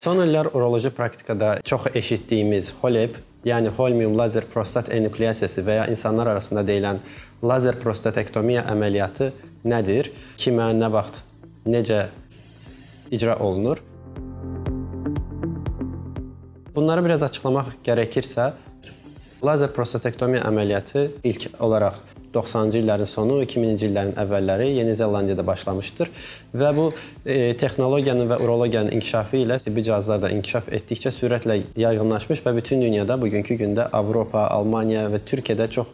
Son illər uroloji praktikada çox eşitdiyimiz HOLEP, yəni holmium lazer prostat enukleasiyası və ya insanlar arasında deyilən lazer prostatektomiya əməliyyatı nədir? Kimə, nə vaxt, necə icra olunur? Bunları biraz açıqlamaq gərəkirsə, lazer prostatektomiya əməliyyatı ilk olaraq 90-cı illərin sonu, 2000-ci illərin əvvəlləri Yeni Zelandiyada başlamışdır və bu texnologiyanın və urologiyanın inkişafı ilə tibbi cihazlar da inkişaf etdikcə sürətlə yaygınlaşmış və bütün dünyada bugünkü gündə Avropa, Almaniya və Türkiyədə çox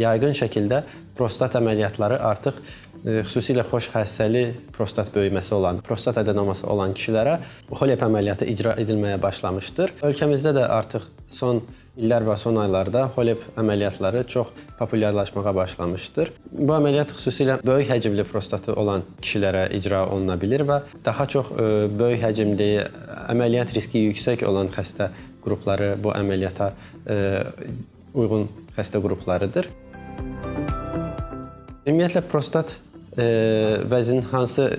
yaygın şəkildə prostat əməliyyatları artıq xüsusilə xoş xəstəli prostat böyüməsi olan, prostat adenoması olan kişilərə HOLEP əməliyyatı icra edilməyə başlamışdır. Ölkəmizdə də artıq son illər və son aylarda HOLEP əməliyyatları çox populyarlaşmağa başlamışdır. Bu əməliyyat xüsusilə böyük həcmli prostatı olan kişilərə icra oluna bilir və daha çox böyük həcmli, əməliyyat riski yüksək olan xəstə qrupları bu əməliyyata uyğun xəstə qruplarıdır. Ümumiyyətlə, prostat vəzinin hansı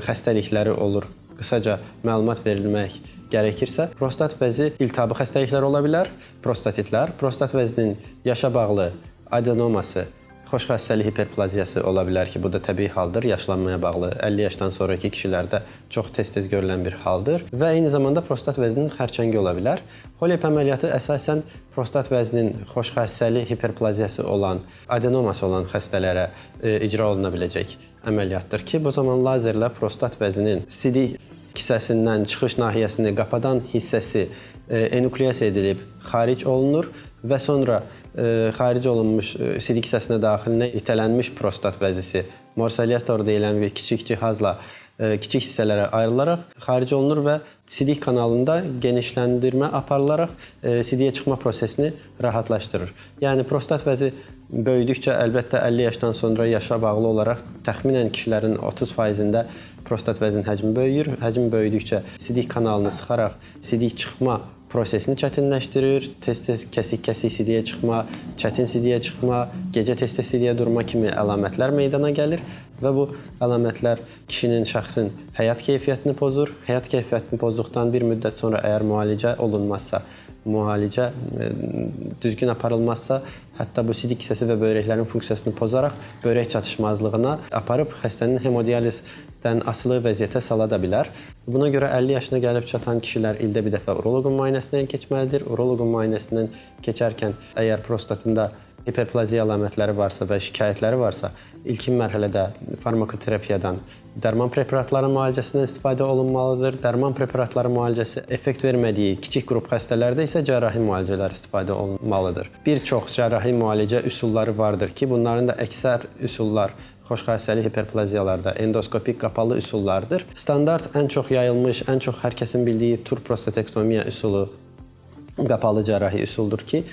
xəstəlikləri olur? Qısaca məlumat verilmək gərəkirsə, prostat vəzi iltihabı xəstəliklər ola bilər, prostatitlər, prostat vəzinin yaşa bağlı adenoması, xoş xəstəli hiperplaziyası ola bilər ki, bu da təbii haldır, yaşlanmaya bağlı 50 yaşdan sonraki kişilərdə çox tez-tez görülən bir haldır və eyni zamanda prostat vəzinin xərçəngi ola bilər. HOLEP əməliyyatı əsasən prostat vəzinin xoş xəstəli hiperplaziyası olan, adenoması olan xəstələrə icra oluna biləcək əməliyyatdır ki, bu zaman lazerlə prostat vəzinin sidik kisəsindən çıxış nahiyəsini qapadan hissəsi enukleasiya edilib xaric olunur və sonra xaric olunmuş sidik kisəsinə daxilinə itələnmiş prostat vəzisi morselyator deyilən bir kiçik cihazla kiçik hissələrə ayrılaraq xaric olunur və sidik kanalında genişləndirmə aparılaraq sidiyə çıxma prosesini rahatlaşdırır. Yəni prostat vəzi böyüdükcə əlbəttə 50 yaşdan sonra yaşa bağlı olaraq təxminən kişilərin 30%-də prostat vəzinin həcmi böyüyür. Həcm böyüdükcə sidik kanalını sıxaraq sidik çıxma prosesini çətinləşdirir. Tez-tez kəsik-kəsik sidiyə çıxma, çətin sidiyə çıxma, gecə tez-tez sidiyə durma kimi əlamətlər meydana gəlir və bu əlamətlər kişinin, şəxsin həyat keyfiyyətini pozur. Həyat keyfiyyətini pozduqdan bir müddət sonra əgər müalicə olunmazsa, müalicə düzgün aparılmazsa, hətta bu sidik hissəsi və böbrəklərin funksiyasını pozaraq böbrək çatışmazlığına aparıb xəstənin hemodializdən asılı vəziyyətə sala da bilər. Buna görə 50 yaşına gəlib çatan kişilər ildə bir dəfə uroloqun müayinəsindən keçməlidir. Uroloqun müayinəsindən keçərkən əgər prostatında hiperplaziya əlamətləri varsa və şikayətləri varsa, ilkin mərhələdə farmakoterapiyadan dərman preparatlarının müalicəsindən istifadə olunmalıdır. Dərman preparatları müalicəsi effekt vermədiyi kiçik qrup xəstələrdə isə cərrahi müalicələr istifadə olunmalıdır. Bir çox cərrahi müalicə üsulları vardır ki, bunların da əksər üsullar xoş xəstəli hiperplaziyalarda endoskopik qapalı üsullardır. Standart ən çox yayılmış, ən çox hər kəsin bildiyi tur prostatektomiya üsulu qapalı cərrahi üsuldur ki,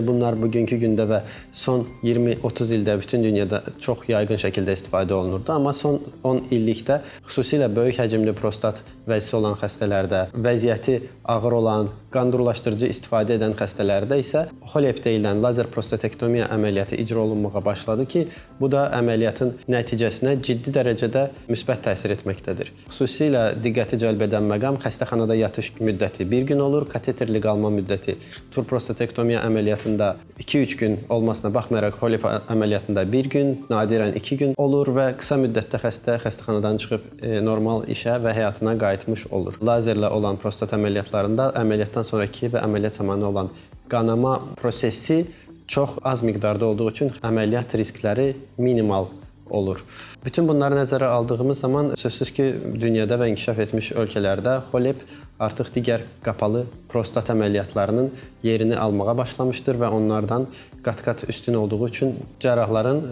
bunlar bugünkü gündə və son 20-30 ildə bütün dünyada çox yaygın şəkildə istifadə olunurdu. Amma son 10 illikdə xüsusilə böyük həcmli prostat vəzisi olan xəstələrdə, vəziyyəti ağır olan, qandurlaşdırıcı istifadə edən xəstələrdə isə HOLEP deyilən lazer prostatektomiya əməliyyatı icra olunmağa başladı ki, bu da əməliyyatın nəticəsinə ciddi dərəcədə müsbət təsir etməkdədir. Xüsusilə diqqəti cəlb edən məqam xəstəxanada yatış müddəti 1 gün olur, kateterli qalma müddəti tur prostatektomiya əməliyyatında 2-3 gün olmasına baxmayaraq HOLEP əməliyyatında 1 gün, nadirən 2 gün olur və qısa müddətdə xəstəxanadan çıxıb normal işə və həyatına qayıtmış olur. Lazerlə olan prostat əməliyyatlarında əməliyyatdan sonraki və əməliyyat zamanı olan qanama prosesi çox az miqdarda olduğu üçün əməliyyat riskləri minimal olur. Bütün bunları nəzərə aldığımız zaman sözsüz ki, dünyada və inkişaf etmiş ölkələrdə HOLEP artıq digər qapalı prostat əməliyyatlarının yerini almağa başlamışdır və onlardan qat-qat üstün olduğu üçün cərrahların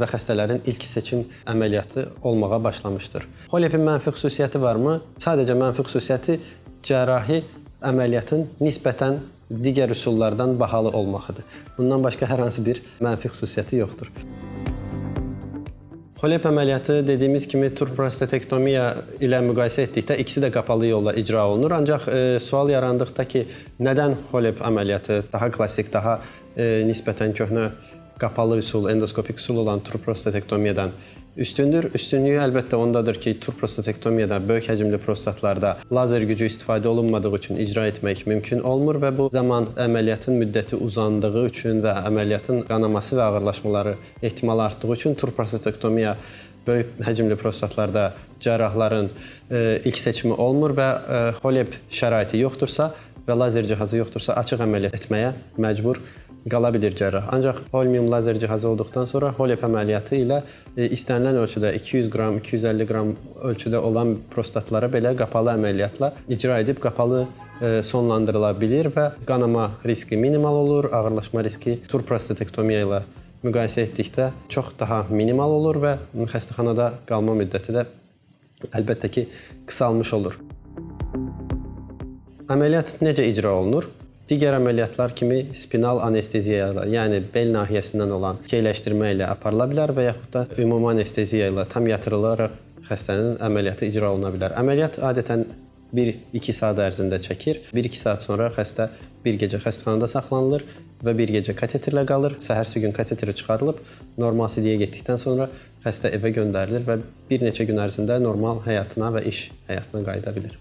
və xəstələrin ilk seçim əməliyyatı olmağa başlamışdır. HOLEP-in mənfi xüsusiyyəti varmı? Sadəcə mənfi xüsusiyyəti cərrahi əməliyyatın nisbətən digər üsullardan bahalı olmaqıdır. Bundan başqa hər hansı bir mənfi xüsusiyyəti yoxdur. HOLEP əməliyyatı dediyimiz kimi tur prostatektomiya ilə müqayisə etdikdə ikisi də qapalı yolla icra olunur. Ancaq sual yarandıqda ki, nədən HOLEP əməliyyatı daha klassik, daha nisbətən köhnə qapalı üsul, endoskopik üsul olan tur prostatektomiyadan üstündür. Üstünlüyü əlbəttə ondadır ki, tur prostatektomiyada böyük həcmli prostatlarda lazer gücü istifadə olunmadığı üçün icra etmək mümkün olmur və bu zaman əməliyyatın müddəti uzandığı üçün və əməliyyatın qanaması və ağırlaşmaları ehtimalı artdığı üçün tur prostatektomiya böyük həcmli prostatlarda cərrahların ilk seçimi olmur və HOLEP şəraiti yoxdursa və lazer cihazı yoxdursa açıq əməliyyat etməyə məcbur qala bilir cərrah. Ancaq holmium lazer cihazı olduqdan sonra HOLEP əməliyyatı ilə istənilən ölçüdə 200 qram, 250 qram ölçüdə olan prostatlara belə qapalı əməliyyatla icra edib qapalı sonlandırıla bilir və qanama riski minimal olur, ağırlaşma riski tur prostatektomiya ilə müqayisə etdikdə çox daha minimal olur və xəstəxanada qalma müddəti də əlbəttə ki, qısalmış olur. Əməliyyat necə icra olunur? Digər əməliyyatlar kimi spinal anesteziya ilə, yəni bel nahiyəsindən olan keyləşdirmə ilə aparıla bilər və yaxud da ümumi anesteziya ilə tam yatırılaraq xəstənin əməliyyatı icra oluna bilər. Əməliyyat adətən 1-2 saat ərzində çəkir. 1-2 saat sonra xəstə bir gecə xəstəxanada saxlanılır və bir gecə kateterlə qalır. Səhərsi gün kateteri çıxarılıb, normal sidiyə getdikdən sonra xəstə evə göndərilir və bir neçə gün ərzində normal həyatına və iş həyatına qayıda bilir.